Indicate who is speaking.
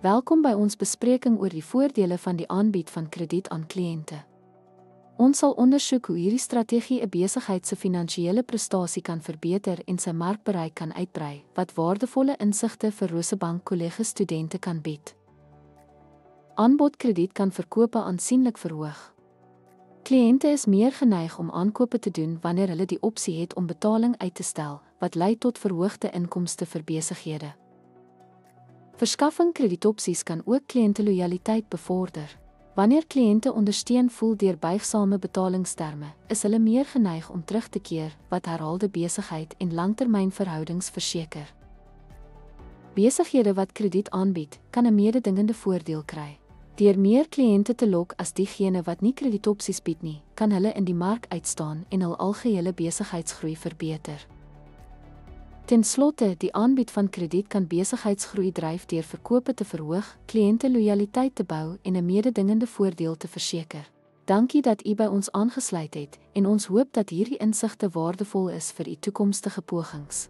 Speaker 1: Welkom by ons bespreking oor die voordele van die aanbied van krediet aan kliënte. Ons sal ondersoek hoe hierdie strategie 'n besigheid se finansiële prestasie kan verbeter en sy markbereik kan uitbrei, wat waardevolle insigte vir Rosebank kollega-studente kan bied. Aanbod krediet kan verkope aansienlik verhoog. Kliënte is meer geneig om aankope te doen wanneer hulle die opsie het om betaling uit te stel, wat lei tot verhoogde inkomste vir besighede. Verskaffing kredietopsies kan ook kliëntelojaliteit bevorder. Wanneer kliënte ondersteun voel deur buigsame betalingsterme, is hulle meer geneig om terug te keer, wat herhaalde besigheid en langtermynverhoudings verseker. Besighede wat krediet aanbied, kan 'n mededingende voordeel kry. Deur meer kliënte te lok as diegene wat nie kredietopsies bied nie, kan hulle in die mark uitstaan en hul algehele besigheidsgroei verbeter. Ten slotte, die aanbied van krediet kan besigheidsgroei dryf deur verkope te verhoog, kliëntelojaliteit te bou en 'n mededingende voordeel te verseker. Dankie dat u by ons aangesluit het en ons hoop dat hierdie insigte waardevol is vir u toekomstige pogings.